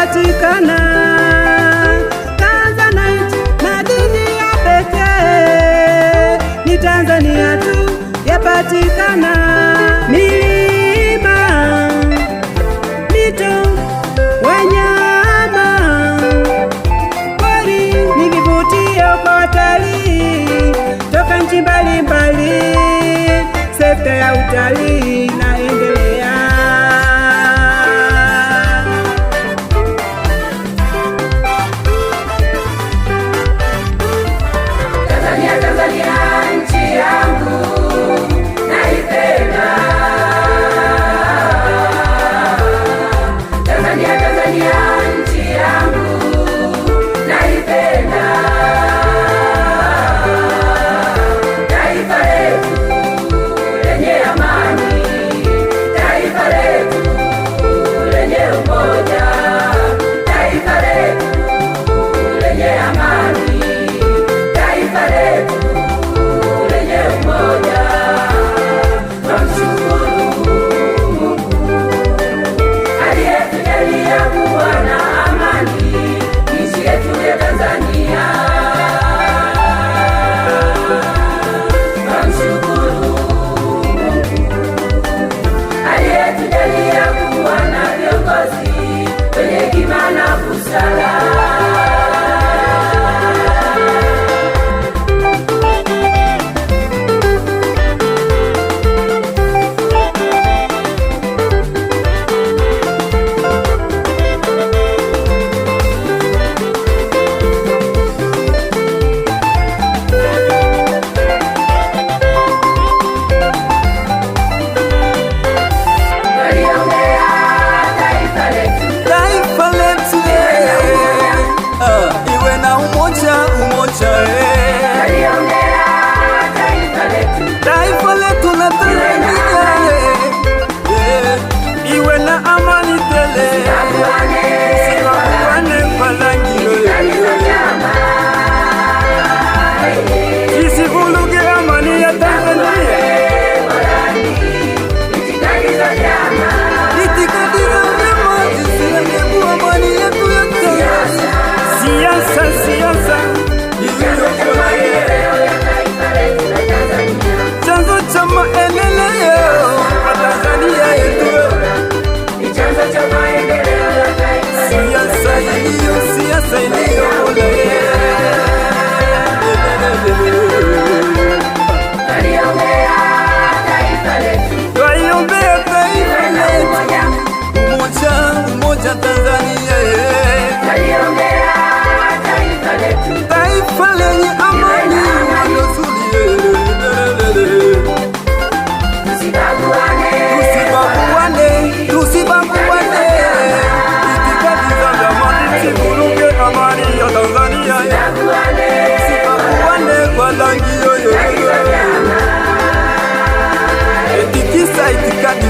yapatikana. Tanzanite madini ya pekee ni Tanzania tu yapatikana. Milima, mito, wanyama pori ni vivutio kwa watalii toka nchi mbalimbali. Sekta ya utalii inaendelea. Tanzania, Tanzania nchi yangu naipenda. Tanzania, Tanzania nchi yangu naipenda. Taifa letu lenye amani, taifa letu lenye umoja, taifa letu lenye amani, taifa letu lenye umoja. Tunamshukuru Mungu aliyetujalia kuwa na amani nchi yetu ya Tanzania. Tunamshukuru aliyetujalia kuwa na viongozi wenye hekima na busara.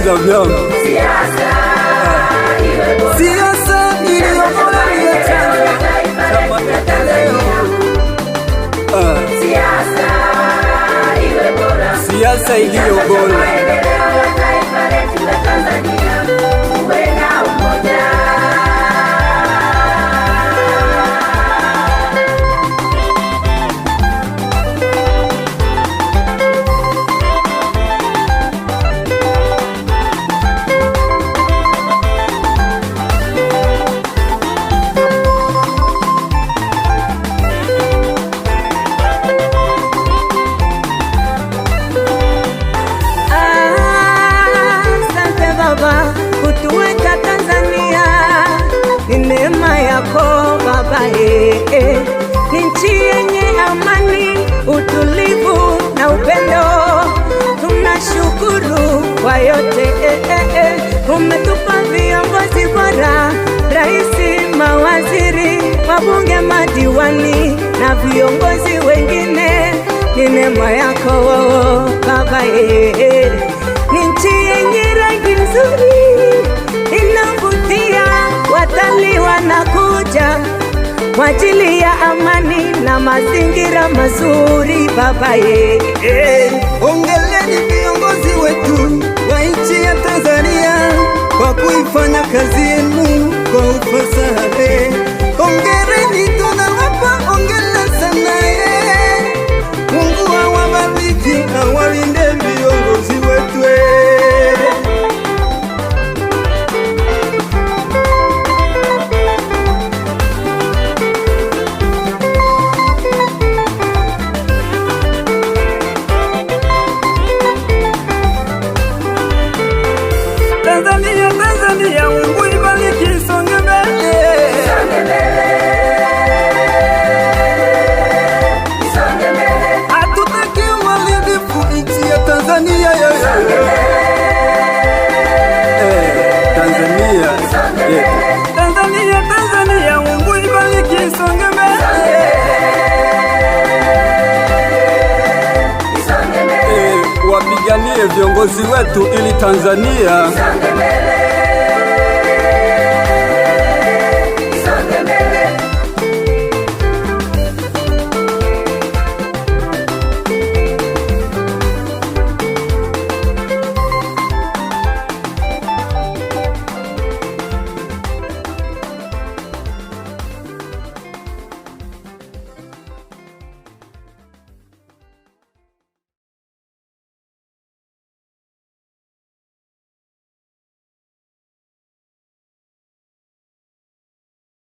Za vyama siasa iliyo bora ya chama siasa iliyo bora. Kutuweka Tanzania ni neema yako Baba, nchi yenye amani, utulivu na upendo. Tunashukuru kwa yote, umetupa viongozi bora, rais, mawaziri, wabunge, madiwani na viongozi wengine. Ni neema yako Baba, ni nchi yenye rangi nzuri inavutia, watalii wanakuja kwa ajili ya amani na mazingira mazuri. Baba, ongeleni viongozi wetu wa nchi ya Tanzania kwa kuifanya kazi yenu kwa ufasaha kiongozi wetu ili Tanzania